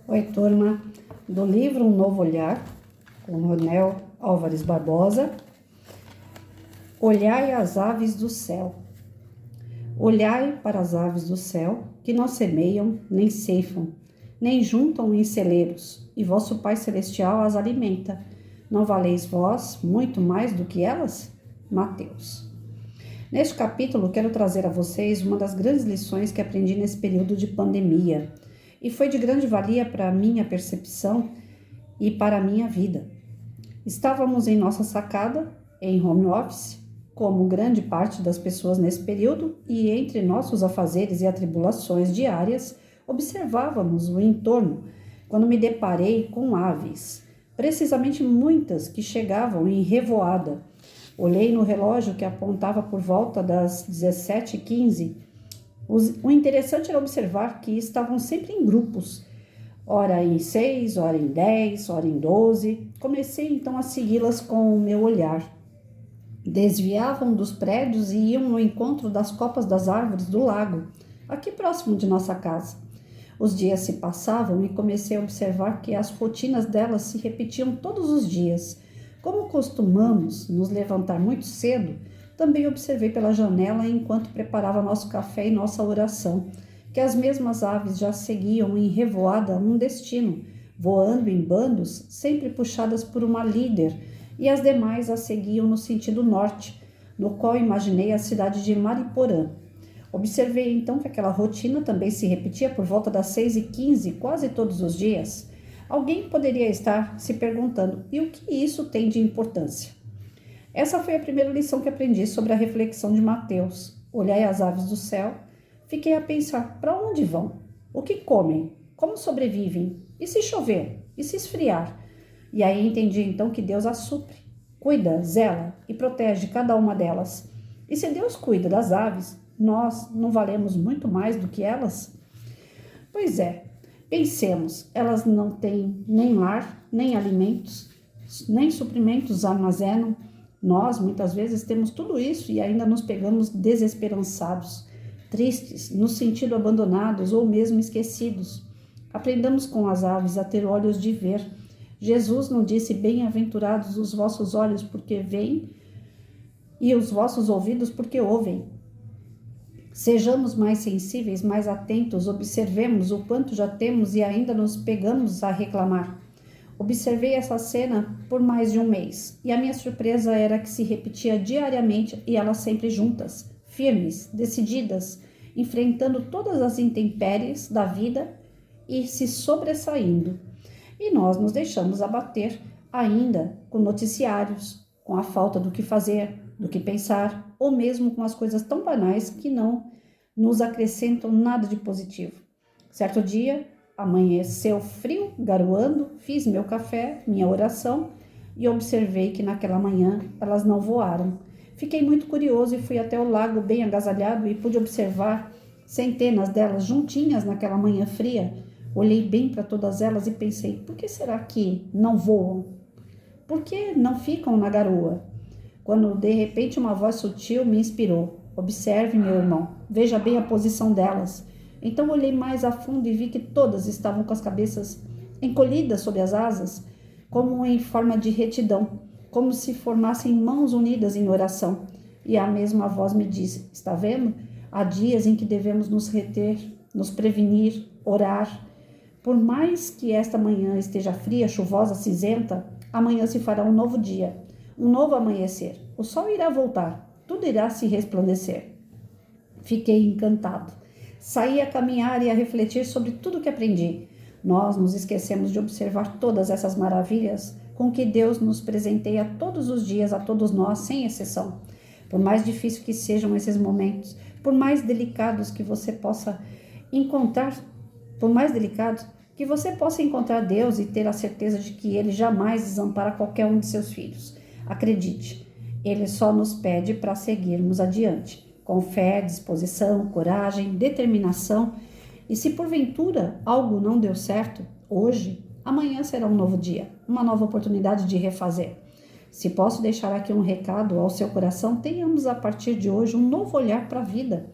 Oi, turma, do livro Um Novo Olhar, com Ronel Álvares Barbosa. Olhai as aves do céu. Olhai para as aves do céu, que não semeiam, nem ceifam, nem juntam em celeiros, e vosso Pai Celestial as alimenta. Não valeis vós muito mais do que elas? Mateus. Neste capítulo, quero trazer a vocês uma das grandes lições que aprendi nesse período de pandemia, e foi de grande valia para a minha percepção e para a minha vida. Estávamos em nossa sacada, em home office, como grande parte das pessoas nesse período, e entre nossos afazeres e atribulações diárias, observávamos o entorno, quando me deparei com aves, precisamente muitas que chegavam em revoada. Olhei no relógio que apontava por volta das 17h15. O interessante era observar que estavam sempre em grupos, ora em 6, ora em 10, ora em 12. Comecei então a segui-las com o meu olhar. Desviavam dos prédios e iam ao encontro das copas das árvores do lago, aqui próximo de nossa casa. Os dias se passavam e comecei a observar que as rotinas delas se repetiam todos os dias. Como costumamos nos levantar muito cedo, também observei pela janela enquanto preparava nosso café e nossa oração, que as mesmas aves já seguiam em revoada um destino, voando em bandos, sempre puxadas por uma líder, e as demais a seguiam no sentido norte, no qual imaginei a cidade de Mariporã. Observei então que aquela rotina também se repetia por volta das 6h15, quase todos os dias. Alguém poderia estar se perguntando, e o que isso tem de importância? Essa foi a primeira lição que aprendi sobre a reflexão de Mateus. Olhai as aves do céu. Fiquei a pensar, para onde vão? O que comem? Como sobrevivem? E se chover? E se esfriar? E aí entendi então que Deus as supre, cuida, zela e protege cada uma delas. E se Deus cuida das aves, nós não valemos muito mais do que elas? Pois é, pensemos, elas não têm nem lar, nem alimentos, nem suprimentos armazenam. Nós, muitas vezes, temos tudo isso e ainda nos pegamos desesperançados, tristes, no sentido abandonados ou mesmo esquecidos. Aprendamos com as aves a ter olhos de ver. Jesus não disse, bem-aventurados os vossos olhos porque veem e os vossos ouvidos porque ouvem. Sejamos mais sensíveis, mais atentos, observemos o quanto já temos e ainda nos pegamos a reclamar. Observei essa cena por mais de um mês e a minha surpresa era que se repetia diariamente e elas sempre juntas, firmes, decididas, enfrentando todas as intempéries da vida e se sobressaindo. E nós nos deixamos abater ainda com noticiários, com a falta do que fazer, do que pensar, ou mesmo com as coisas tão banais que não nos acrescentam nada de positivo. Certo dia, amanheceu frio, garoando, fiz meu café, minha oração e observei que naquela manhã elas não voaram. Fiquei muito curioso e fui até o lago bem agasalhado e pude observar centenas delas juntinhas naquela manhã fria. Olhei bem para todas elas e pensei, por que será que não voam? Por que não ficam na garoa? Quando de repente uma voz sutil me inspirou. Observe, meu irmão, veja bem a posição delas. Então olhei mais a fundo e vi que todas estavam com as cabeças encolhidas sob as asas, como em forma de retidão, como se formassem mãos unidas em oração. E a mesma voz me disse, está vendo? Há dias em que devemos nos reter, nos prevenir, orar. Por mais que esta manhã esteja fria, chuvosa, cinzenta, amanhã se fará um novo dia, um novo amanhecer. O sol irá voltar, tudo irá se resplandecer. Fiquei encantado. Saí a caminhar e a refletir sobre tudo que aprendi. Nós nos esquecemos de observar todas essas maravilhas com que Deus nos presenteia todos os dias a todos nós, sem exceção. Por mais difícil que sejam esses momentos, por mais delicados que você possa encontrar, Deus e ter a certeza de que Ele jamais desampara qualquer um de seus filhos. Acredite, Ele só nos pede para seguirmos adiante, com fé, disposição, coragem, determinação. E se porventura algo não deu certo, hoje, amanhã será um novo dia, uma nova oportunidade de refazer. Se posso deixar aqui um recado ao seu coração, tenhamos a partir de hoje um novo olhar para a vida.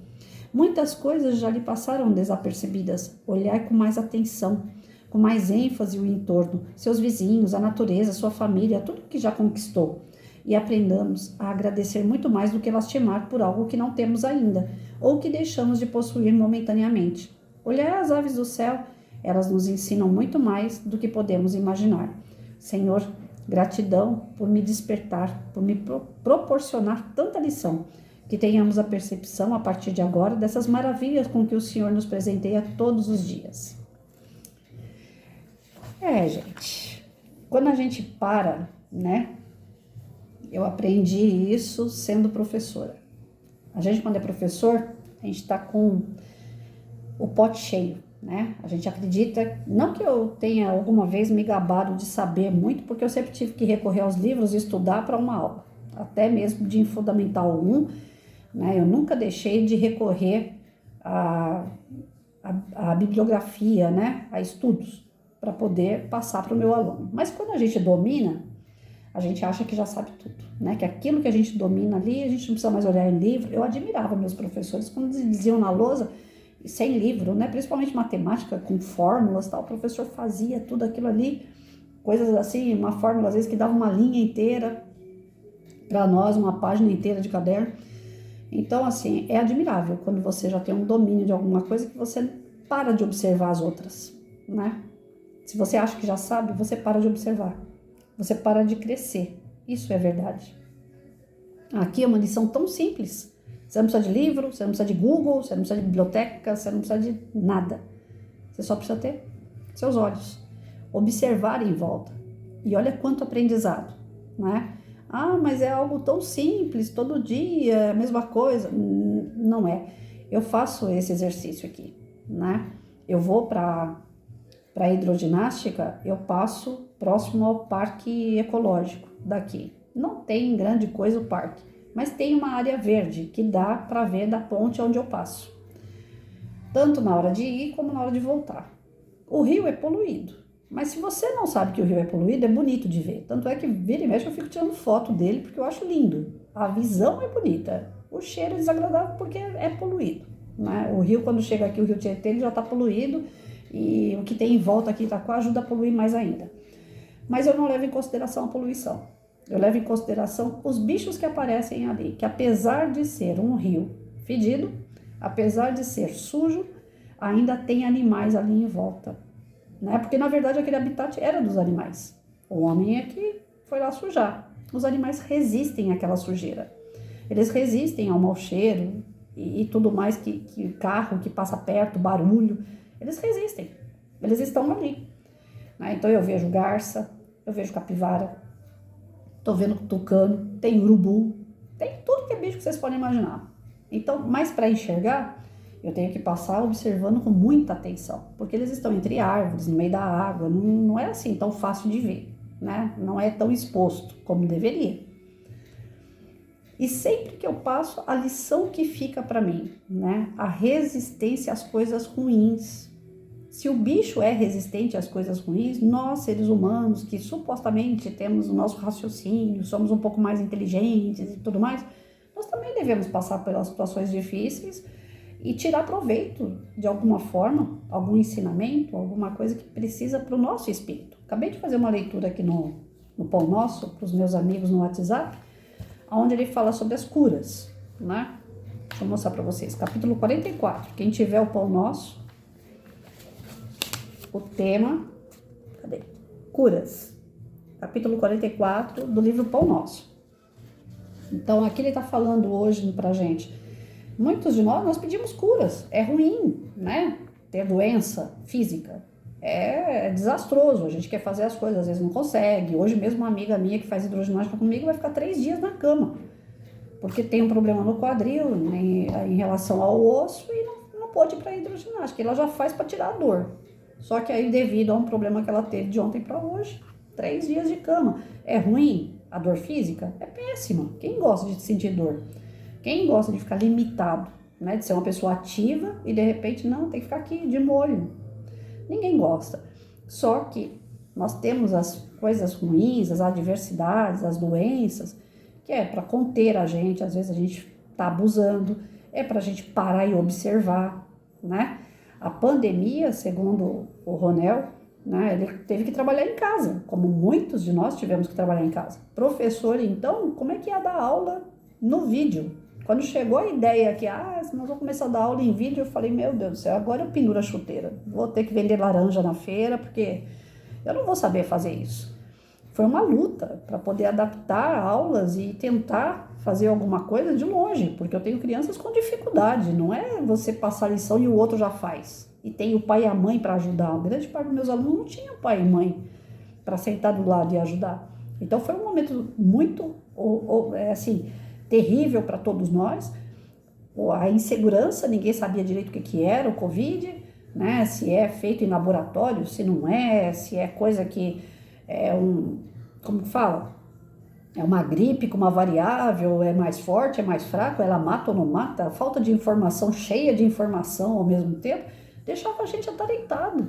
Muitas coisas já lhe passaram desapercebidas. Olhar com mais atenção. com mais ênfase o entorno, seus vizinhos, a natureza, sua família, tudo que já conquistou. E aprendamos a agradecer muito mais do que lastimar por algo que não temos ainda, ou que deixamos de possuir momentaneamente. Olhar as aves do céu, elas nos ensinam muito mais do que podemos imaginar. Senhor, gratidão por me despertar, por me proporcionar tanta lição, que tenhamos a percepção, a partir de agora, dessas maravilhas com que o Senhor nos presenteia todos os dias. Gente, quando a gente para, né? Eu aprendi isso sendo professora. A gente, quando é professor, a gente está com o pote cheio, né? A gente acredita, não que eu tenha alguma vez me gabado de saber muito, porque eu sempre tive que recorrer aos livros e estudar para uma aula, até mesmo de Fundamental 1, né? Eu nunca deixei de recorrer à bibliografia, né? A estudos, para poder passar para o meu aluno. Mas quando a gente domina, a gente acha que já sabe tudo, né? Que aquilo que a gente domina ali, a gente não precisa mais olhar em livro. Eu admirava meus professores quando diziam na lousa, sem livro, né? Principalmente matemática, com fórmulas e tal. O professor fazia tudo aquilo ali, coisas assim, uma fórmula às vezes que dava uma linha inteira para nós, uma página inteira de caderno. Então, assim, é admirável quando você já tem um domínio de alguma coisa que você para de observar as outras, né? Se você acha que já sabe, você para de observar. Você para de crescer. Isso é verdade. Aqui é uma lição tão simples. Você não precisa de livro, você não precisa de Google, você não precisa de biblioteca, você não precisa de nada. Você só precisa ter seus olhos. Observar em volta. E olha quanto aprendizado, né? Ah, mas é algo tão simples, todo dia, é a mesma coisa. Não é. Eu faço esse exercício aqui, né? Eu vou para hidroginástica, eu passo próximo ao parque ecológico daqui. Não tem grande coisa o parque, mas tem uma área verde que dá para ver da ponte onde eu passo. Tanto na hora de ir como na hora de voltar. O rio é poluído, mas se você não sabe que o rio é poluído, é bonito de ver. Tanto é que vira e mexe eu fico tirando foto dele porque eu acho lindo. A visão é bonita, o cheiro é desagradável porque é poluído, né? O rio, quando chega aqui, o rio Tietê, ele já está poluído e o que tem em volta aqui em Itaquá ajuda a poluir mais ainda. Mas eu não levo em consideração a poluição. Eu levo em consideração os bichos que aparecem ali, que apesar de ser um rio fedido, apesar de ser sujo, ainda tem animais ali em volta, né? Porque na verdade aquele habitat era dos animais. O homem é que foi lá sujar. Os animais resistem àquela sujeira. Eles resistem ao mau cheiro e tudo mais que carro que passa perto, barulho. Eles resistem. Eles estão ali, né? Então eu vejo garça, eu vejo capivara, tô vendo tucano, tem urubu, tem tudo que é bicho que vocês podem imaginar. Então, mas para enxergar, eu tenho que passar observando com muita atenção, porque eles estão entre árvores, no meio da água, não é assim tão fácil de ver, né? Não é tão exposto como deveria. E sempre que eu passo, a lição que fica para mim, né? A resistência às coisas ruins. Se o bicho é resistente às coisas ruins, nós, seres humanos, que supostamente temos o nosso raciocínio, somos um pouco mais inteligentes e tudo mais, nós também devemos passar pelas situações difíceis e tirar proveito de alguma forma, algum ensinamento, alguma coisa que precisa para o nosso espírito. Acabei de fazer uma leitura aqui no Pão Nosso, para os meus amigos no WhatsApp, onde ele fala sobre as curas, né? Deixa eu mostrar para vocês, capítulo 44. Quem tiver o Pão Nosso, o tema, cadê? Curas, capítulo 44 do livro Pão Nosso. Então, aqui ele está falando hoje pra gente. Muitos de nós pedimos curas. É ruim, né? Ter doença física. É desastroso. A gente quer fazer as coisas, às vezes não consegue. Hoje mesmo uma amiga minha que faz hidroginástica comigo vai ficar 3 dias na cama. Porque tem um problema no quadril, em relação ao osso, e não pode ir para hidroginástica. Ela já faz para tirar a dor. Só que aí, devido a um problema que ela teve de ontem para hoje, 3 dias de cama. É ruim a dor física? É péssima. Quem gosta de sentir dor? Quem gosta de ficar limitado, né? De ser uma pessoa ativa e de repente, não, tem que ficar aqui de molho. Ninguém gosta. Só que nós temos as coisas ruins, as adversidades, as doenças, que é para conter a gente. Às vezes a gente está abusando, é para a gente parar e observar, né? A pandemia, segundo o Ronel, né? Ele teve que trabalhar em casa, como muitos de nós tivemos que trabalhar em casa. Professor, então, como é que ia dar aula no vídeo? Quando chegou a ideia que, nós vamos começar a dar aula em vídeo, eu falei, meu Deus do céu, agora eu penduro a chuteira. Vou ter que vender laranja na feira, porque eu não vou saber fazer isso. Foi uma luta para poder adaptar aulas e tentar fazer alguma coisa de longe, porque eu tenho crianças com dificuldade, não é você passar a lição e o outro já faz. E tem o pai e a mãe para ajudar. A grande parte dos meus alunos não tinha pai e mãe para sentar do lado e ajudar. Então foi um momento muito, assim, terrível para todos nós. A insegurança, ninguém sabia direito o que era o Covid, né? Se é feito em laboratório, se não é, se é coisa que é como fala? É uma gripe com uma variável, é mais forte, é mais fraco, ela mata ou não mata, a falta de informação, cheia de informação ao mesmo tempo, deixava a gente atarentado.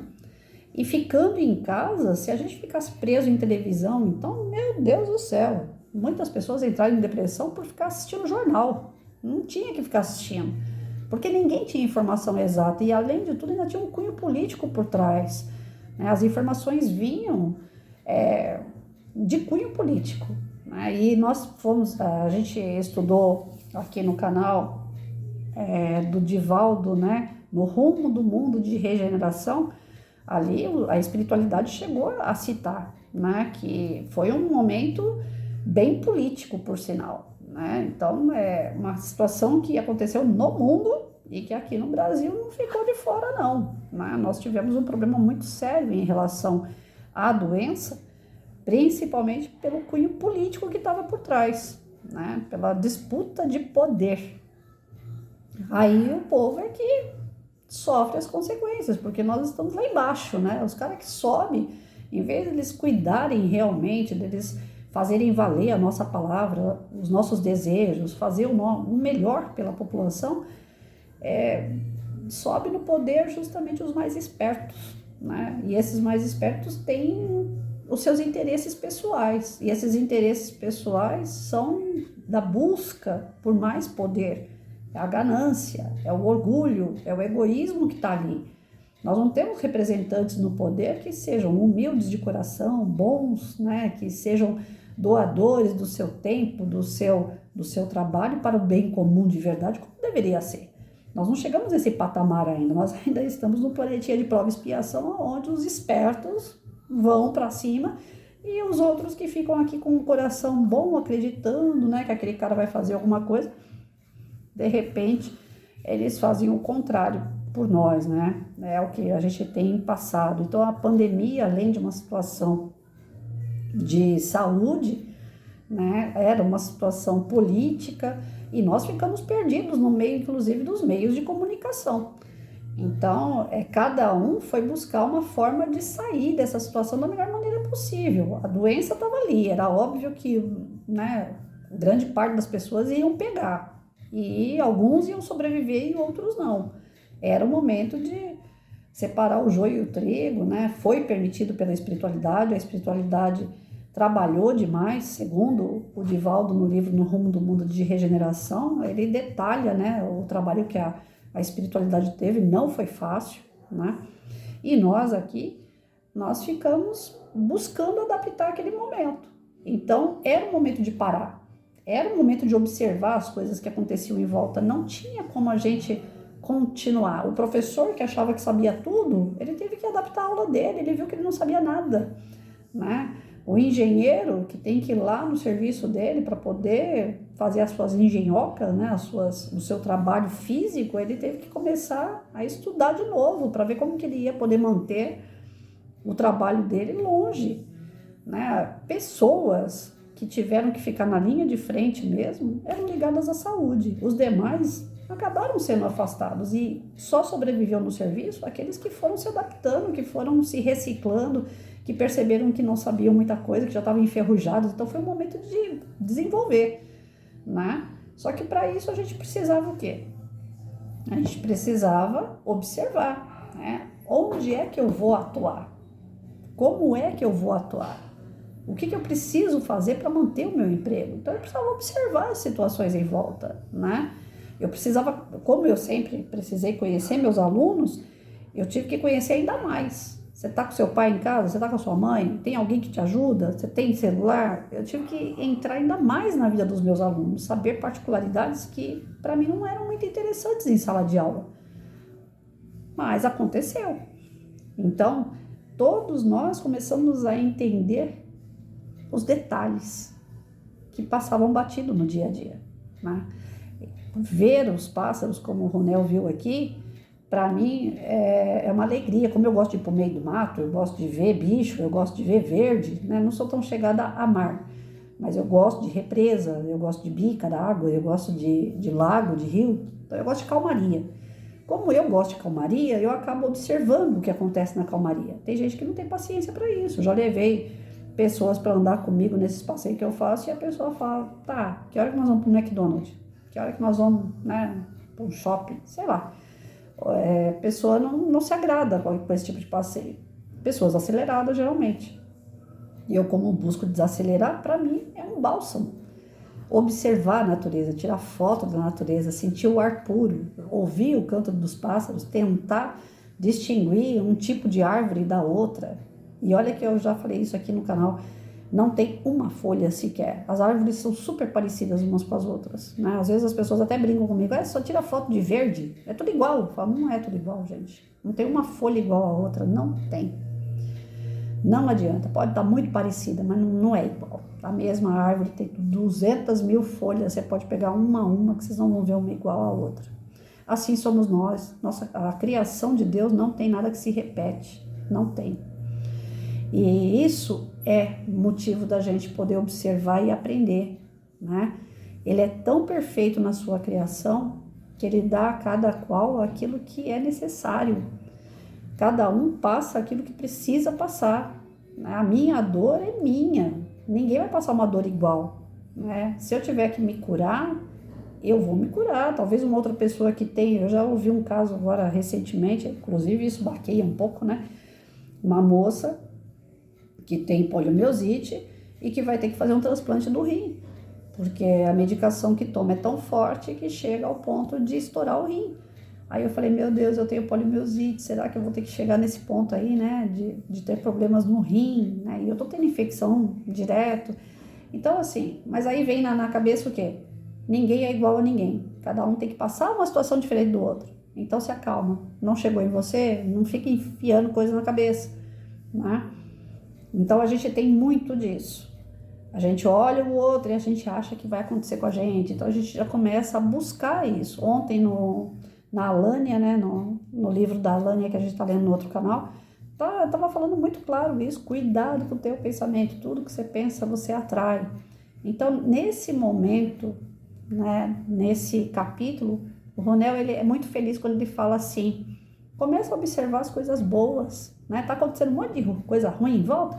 E ficando em casa, se a gente ficasse preso em televisão, então, meu Deus do céu, muitas pessoas entraram em depressão por ficar assistindo jornal. Não tinha que ficar assistindo, porque ninguém tinha informação exata e, além de tudo, ainda tinha um cunho político por trás. As informações vinham de cunho político. E a gente estudou aqui no canal do Divaldo, né, No Rumo do Mundo de Regeneração. Ali a espiritualidade chegou a citar, né, que foi um momento bem político, por sinal, né? Então é uma situação que aconteceu no mundo e que aqui no Brasil não ficou de fora não, né? Nós tivemos um problema muito sério em relação à doença, principalmente pelo cunho político que estava por trás, né? Pela disputa de poder. Aí o povo é que sofre as consequências, porque nós estamos lá embaixo, né? Os caras que sobem, em vez de eles cuidarem realmente, deles fazerem valer a nossa palavra, os nossos desejos, fazer o melhor pela população, sobe no poder justamente os mais espertos, né? E esses mais espertos têm os seus interesses pessoais, e esses interesses pessoais são da busca por mais poder. É a ganância, é o orgulho, é o egoísmo que está ali. Nós não temos representantes no poder que sejam humildes de coração, bons, né? Que sejam doadores do seu tempo, do seu trabalho para o bem comum de verdade, como deveria ser. Nós não chegamos nesse patamar ainda, nós ainda estamos no planetinha de prova e expiação, onde os espertos vão para cima e os outros que ficam aqui com o coração bom, acreditando, né, que aquele cara vai fazer alguma coisa, de repente, eles fazem o contrário por nós, né? É o que a gente tem passado. Então, a pandemia, além de uma situação de saúde, né, era uma situação política e nós ficamos perdidos no meio, inclusive, dos meios de comunicação. Então, cada um foi buscar uma forma de sair dessa situação da melhor maneira possível. A doença estava ali, era óbvio que, né, grande parte das pessoas iam pegar. E alguns iam sobreviver e outros não. Era o momento de separar o joio e o trigo, né? Foi permitido pela espiritualidade, a espiritualidade trabalhou demais, segundo o Divaldo no livro No Rumo do Mundo de Regeneração, ele detalha, né, o trabalho que a espiritualidade teve, não foi fácil, né? E nós aqui, nós ficamos buscando adaptar aquele momento. Então, era o momento de parar. Era o momento de observar as coisas que aconteciam em volta. Não tinha como a gente continuar. O professor que achava que sabia tudo, ele teve que adaptar a aula dele, ele viu que ele não sabia nada, né? O engenheiro que tem que ir lá no serviço dele para poder fazer as suas engenhocas, né? O seu trabalho físico, ele teve que começar a estudar de novo para ver como que ele ia poder manter o trabalho dele longe, né? Pessoas que tiveram que ficar na linha de frente mesmo, eram ligadas à saúde. Os demais acabaram sendo afastados e só sobreviveu no serviço aqueles que foram se adaptando, que foram se reciclando, que perceberam que não sabiam muita coisa, que já estavam enferrujados. Então foi um momento de desenvolver, né? Só que para isso a gente precisava o quê? A gente precisava observar, né? Onde é que eu vou atuar? Como é que eu vou atuar? O que eu preciso fazer para manter o meu emprego? Então, eu precisava observar as situações em volta, né? Eu precisava, como eu sempre precisei conhecer meus alunos, eu tive que conhecer ainda mais. Você está com seu pai em casa? Você está com a sua mãe? Tem alguém que te ajuda? Você tem celular? Eu tive que entrar ainda mais na vida dos meus alunos, saber particularidades que para mim não eram muito interessantes em sala de aula. Mas aconteceu. Então, todos nós começamos a entender os detalhes que passavam batido no dia a dia, né? Ver os pássaros, como o Ronel viu aqui, para mim é uma alegria. Como eu gosto de ir para o meio do mato, eu gosto de ver bicho, eu gosto de ver verde, né? Não sou tão chegada a mar, mas eu gosto de represa, eu gosto de bica d'água, eu gosto de lago, de rio, então eu gosto de calmaria. Como eu gosto de calmaria, eu acabo observando o que acontece na calmaria. Tem gente que não tem paciência para isso. Eu já levei pessoas para andar comigo nesses passeios que eu faço e a pessoa fala, tá, que hora que nós vamos para o McDonald's? Que hora que nós vamos, né, para um shopping? Sei lá. A pessoa não se agrada com esse tipo de passeio. Pessoas aceleradas, geralmente. E eu, como busco desacelerar, para mim é um bálsamo. Observar a natureza, tirar foto da natureza, sentir o ar puro, ouvir o canto dos pássaros, tentar distinguir um tipo de árvore da outra. E olha que eu já falei isso aqui no canal, não tem uma folha sequer. As árvores são super parecidas umas com as outras, né? Às vezes as pessoas até brincam comigo, só tira foto de verde, é tudo igual. Eu falo, não é tudo igual, gente. Não tem uma folha igual a outra, não tem. Não adianta, pode estar muito parecida, mas não é igual. A mesma árvore tem 200 mil folhas, você pode pegar uma a uma que vocês não vão ver uma igual a outra. Assim somos nós, a criação de Deus não tem nada que se repete, não tem. E isso é motivo da gente poder observar e aprender, né? Ele é tão perfeito na sua criação que ele dá a cada qual aquilo que é necessário. Cada um passa aquilo que precisa passar, né? A minha dor é minha, ninguém vai passar uma dor igual, né? Se eu tiver que me curar, eu vou me curar. Talvez uma outra pessoa que tem, eu já ouvi um caso agora recentemente, inclusive isso baqueia um pouco, né? Uma moça que tem poliomielite e que vai ter que fazer um transplante do rim, porque a medicação que toma é tão forte que chega ao ponto de estourar o rim. Aí eu falei, meu Deus, eu tenho poliomielite, será que eu vou ter que chegar nesse ponto aí, né, de ter problemas no rim, né, e eu tô tendo infecção direto. Então, assim, mas aí vem na cabeça o quê? Ninguém é igual a ninguém, cada um tem que passar uma situação diferente do outro. Então se acalma, não chegou em você, não fica enfiando coisa na cabeça, né? Então a gente tem muito disso. A gente olha o outro e a gente acha que vai acontecer com a gente. Então a gente já começa a buscar isso. Ontem na Alânia, né, no livro da Alânia que a gente está lendo no outro canal, estava falando muito claro isso. Cuidado com o teu pensamento. Tudo que você pensa, você atrai. Então nesse momento, né, nesse capítulo, o Ronel ele é muito feliz quando ele fala assim, começa a observar as coisas boas, né? Tá acontecendo um monte de coisa ruim em volta,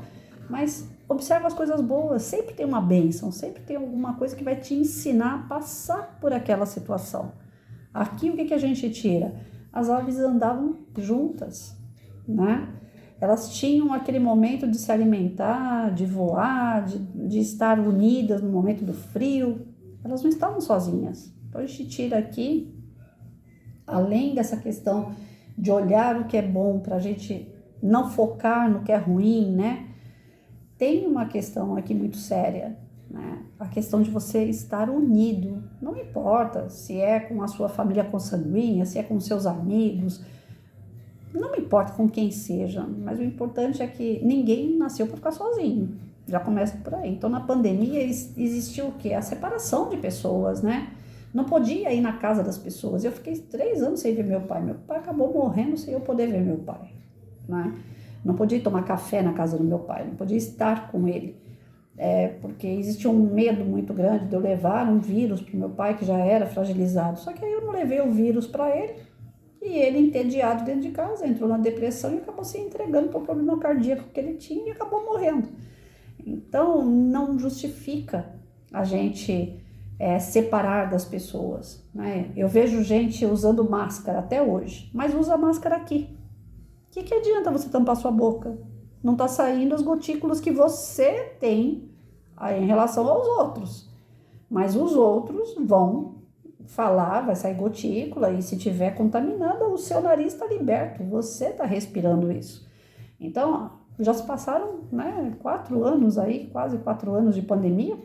mas observa as coisas boas, sempre tem uma bênção, sempre tem alguma coisa que vai te ensinar a passar por aquela situação. Aqui o que a gente tira? As aves andavam juntas, né? Elas tinham aquele momento de se alimentar, de voar, de estar unidas no momento do frio. Elas não estavam sozinhas. Então a gente tira aqui, além dessa questão de olhar o que é bom para a gente não focar no que é ruim, né? Tem uma questão aqui muito séria, né? A questão de você estar unido. Não importa se é com a sua família consanguínea, se é com seus amigos, não me importa com quem seja, mas o importante é que ninguém nasceu para ficar sozinho. Já começa por aí. Então, na pandemia, existiu o quê? A separação de pessoas, né? Não podia ir na casa das pessoas. Eu fiquei 3 anos sem ver meu pai. Meu pai acabou morrendo sem eu poder ver meu pai, né? Não podia ir tomar café na casa do meu pai, não podia estar com ele. Porque existia um medo muito grande de eu levar um vírus para o meu pai, que já era fragilizado. Só que aí eu não levei o vírus para ele, e ele, entediado dentro de casa, entrou na depressão e acabou se entregando para o problema cardíaco que ele tinha e acabou morrendo. Então, não justifica a gente separar das pessoas, né? Eu vejo gente usando máscara até hoje, mas usa máscara aqui. O que adianta você tampar sua boca? Não está saindo as gotículas que você tem em relação aos outros. Mas os outros vão falar, vai sair gotícula, e se tiver contaminada, o seu nariz está liberto, você está respirando isso. Então, já se passaram, né, 4 anos aí, quase 4 anos de pandemia,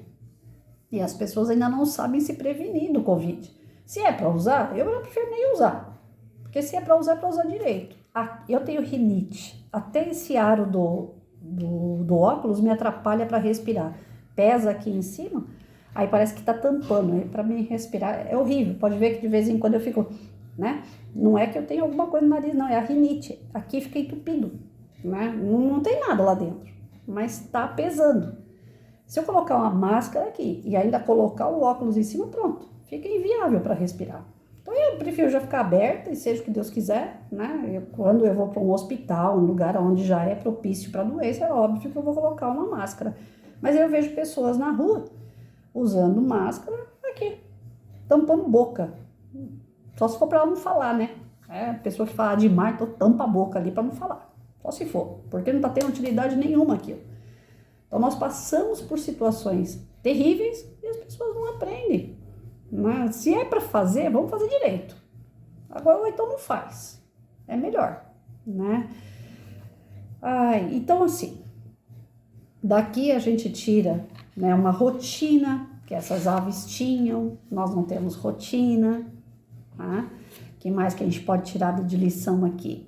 e as pessoas ainda não sabem se prevenir do Covid. Se é para usar, eu não prefiro nem usar, porque se é para usar direito. Eu tenho rinite, até esse aro do óculos me atrapalha para respirar. Pesa aqui em cima, aí parece que tá tampando, para mim respirar é horrível. Pode ver que de vez em quando eu fico, né? Não é que eu tenho alguma coisa no nariz, não, é a rinite. Aqui fica entupido, né? Não tem nada lá dentro, mas tá pesando. Se eu colocar uma máscara aqui e ainda colocar o óculos em cima, pronto, fica inviável para respirar. Então eu prefiro já ficar aberta e seja o que Deus quiser, né? Quando eu vou para um hospital, um lugar onde já é propício para doença, é óbvio que eu vou colocar uma máscara. Mas eu vejo pessoas na rua usando máscara aqui, tampando boca. Só se for para ela não falar, né? A pessoa que fala demais, então tampa a boca ali para não falar. Só se for, porque não está tendo utilidade nenhuma aquilo. Então nós passamos por situações terríveis e as pessoas não aprendem. Mas se é para fazer, vamos fazer direito. Agora, ou então não faz. É melhor, né? Então, assim, daqui a gente tira, né, uma rotina que essas aves tinham. Nós não temos rotina. Tá? O que mais que a gente pode tirar de lição aqui?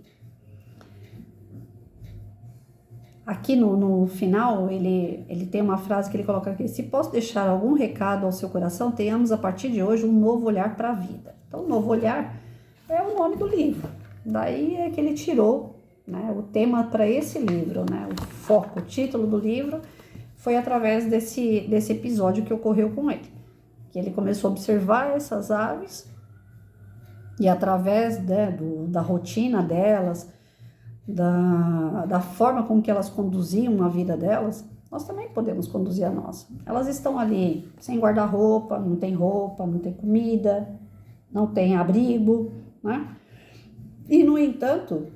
Aqui no final, ele tem uma frase que ele coloca aqui: se posso deixar algum recado ao seu coração, tenhamos a partir de hoje um novo olhar para a vida. Então, novo olhar é o nome do livro. Daí é que ele tirou, né, o tema para esse livro, né, o foco, o título do livro foi através desse episódio que ocorreu com ele. Que ele começou a observar essas aves e através, né, da rotina delas, da forma com que elas conduziam a vida delas, nós também podemos conduzir a nossa. Elas estão ali sem guarda-roupa, não tem comida, não tem abrigo, né? E, no entanto,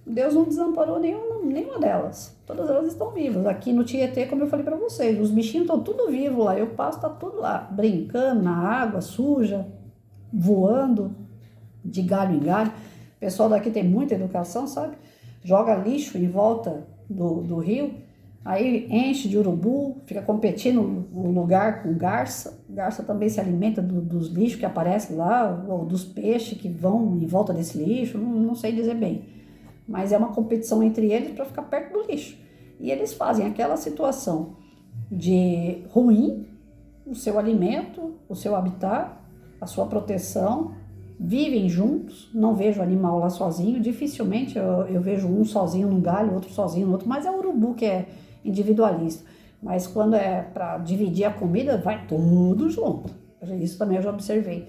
Deus não desamparou nenhuma delas. Todas elas estão vivas. Aqui no Tietê, como eu falei para vocês, os bichinhos estão tudo vivos lá. Eu passo, tá tudo lá, brincando na água suja, voando de galho em galho. O pessoal daqui tem muita educação, sabe? Joga lixo em volta do rio, aí enche de urubu, fica competindo no lugar com garça. Garça também se alimenta dos lixos que aparecem lá, ou dos peixes que vão em volta desse lixo, não sei dizer bem. Mas é uma competição entre eles para ficar perto do lixo. E eles fazem aquela situação de ruim, o seu alimento, o seu habitat, a sua proteção, vivem juntos, não vejo animal lá sozinho, dificilmente eu vejo um sozinho num galho, outro sozinho no outro, mas é o urubu que é individualista. Mas quando é para dividir a comida, vai tudo junto. Isso também eu já observei.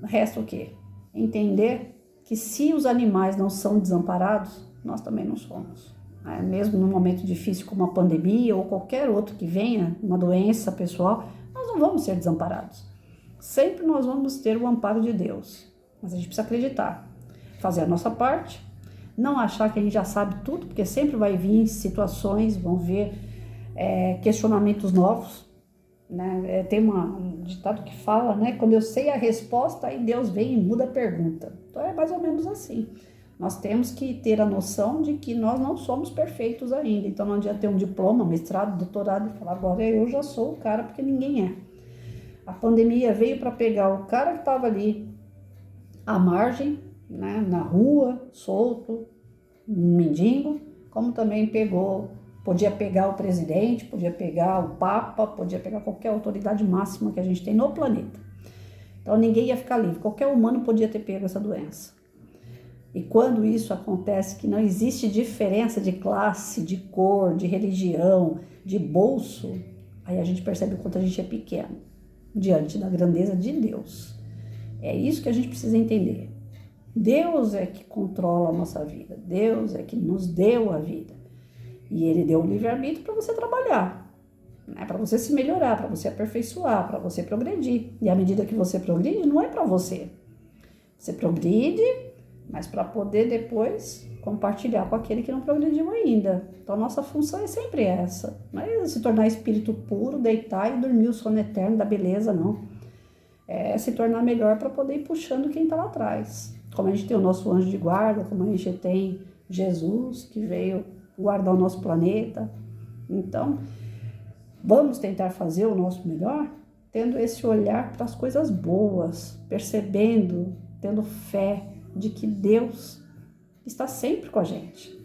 Resta o quê? Entender que se os animais não são desamparados, nós também não somos. Mesmo num momento difícil como a pandemia ou qualquer outro que venha, uma doença pessoal, nós não vamos ser desamparados. Sempre nós vamos ter o amparo de Deus, mas a gente precisa acreditar, fazer a nossa parte, não achar que a gente já sabe tudo, porque sempre vai vir situações, vão ver questionamentos novos, né? Tem um ditado que fala, né? Quando eu sei a resposta, aí Deus vem e muda a pergunta. Então é mais ou menos assim. Nós temos que ter a noção de que nós não somos perfeitos ainda, então não adianta ter um diploma, mestrado, doutorado e falar agora eu já sou o cara, porque ninguém é. A pandemia veio para pegar o cara que estava ali à margem, né, na rua, solto, um mendigo, como também podia pegar o presidente, podia pegar o papa, podia pegar qualquer autoridade máxima que a gente tem no planeta. Então ninguém ia ficar livre, qualquer humano podia ter pego essa doença. E quando isso acontece, que não existe diferença de classe, de cor, de religião, de bolso, aí a gente percebe o quanto a gente é pequeno diante da grandeza de Deus. É isso que a gente precisa entender. Deus é que controla a nossa vida. Deus é que nos deu a vida. E Ele deu o livre-arbítrio para você trabalhar, né? Para você se melhorar, para você aperfeiçoar, para você progredir. E à medida que você progride, não é para você. Você progride, mas para poder depois compartilhar com aquele que não progrediu ainda. Então, a nossa função é sempre essa. Não é se tornar espírito puro, deitar e dormir o sono eterno da beleza, não. É se tornar melhor para poder ir puxando quem está lá atrás. Como a gente tem o nosso anjo de guarda, como a gente tem Jesus que veio guardar o nosso planeta. Então, vamos tentar fazer o nosso melhor, tendo esse olhar para as coisas boas, percebendo, tendo fé de que Deus está sempre com a gente.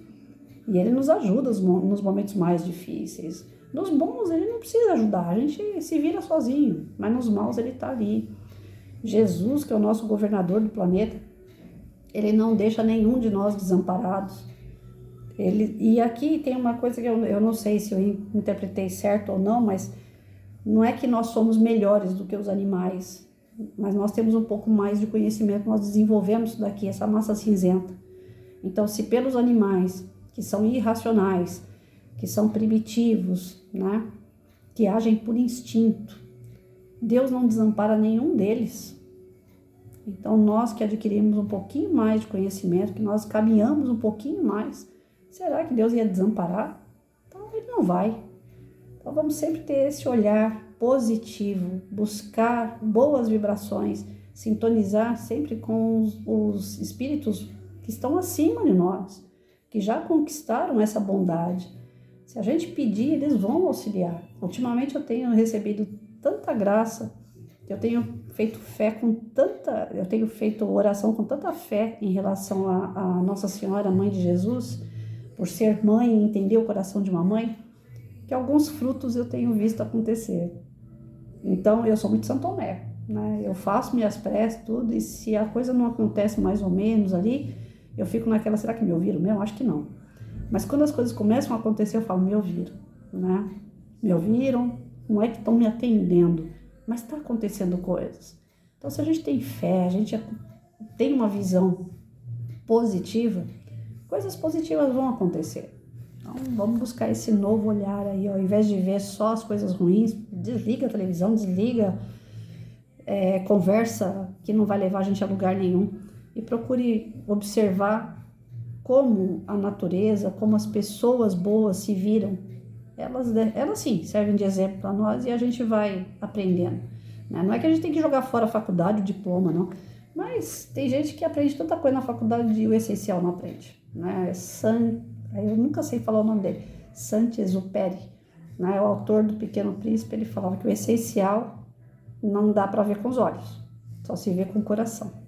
E Ele nos ajuda nos momentos mais difíceis. Nos bons, Ele não precisa ajudar, a gente se vira sozinho, mas nos maus Ele está ali. Jesus, que é o nosso governador do planeta, Ele não deixa nenhum de nós desamparados. E aqui tem uma coisa que eu não sei se eu interpretei certo ou não, mas não é que nós somos melhores do que os animais, mas nós temos um pouco mais de conhecimento, nós desenvolvemos isso daqui, essa massa cinzenta. Então, se pelos animais que são irracionais, que são primitivos, né, que agem por instinto, Deus não desampara nenhum deles. Então, nós que adquirimos um pouquinho mais de conhecimento, que nós caminhamos um pouquinho mais, será que Deus ia desamparar? Então, Ele não vai. Então, vamos sempre ter esse olhar positivo, buscar boas vibrações, sintonizar sempre com os espíritos que estão acima de nós, que já conquistaram essa bondade. Se a gente pedir, eles vão auxiliar. Ultimamente eu tenho recebido tanta graça, eu tenho feito eu tenho feito oração com tanta fé em relação a Nossa Senhora, Mãe de Jesus, por ser mãe e entender o coração de uma mãe, que alguns frutos eu tenho visto acontecer. Então, eu sou muito São Tomé, né? Eu faço minhas preces, tudo, e se a coisa não acontece mais ou menos ali, eu fico naquela, será que me ouviram mesmo? Acho que não. Mas quando as coisas começam a acontecer, eu falo, me ouviram, né? Me ouviram, não é que estão me atendendo, mas está acontecendo coisas. Então, se a gente tem fé, a gente tem uma visão positiva, coisas positivas vão acontecer. Então, vamos buscar esse novo olhar aí, ó. Ao invés de ver só as coisas ruins, desliga a televisão, desliga conversa que não vai levar a gente a lugar nenhum e procure observar como a natureza, como as pessoas boas se viram. Elas sim servem de exemplo para nós e a gente vai aprendendo, né? Não é que a gente tem que jogar fora a faculdade, o diploma, não. Mas tem gente que aprende tanta coisa na faculdade e o essencial não aprende, né? Eu nunca sei falar o nome dele, Saint-Exupéry, né? O autor do Pequeno Príncipe, ele falava que o essencial não dá para ver com os olhos, só se vê com o coração.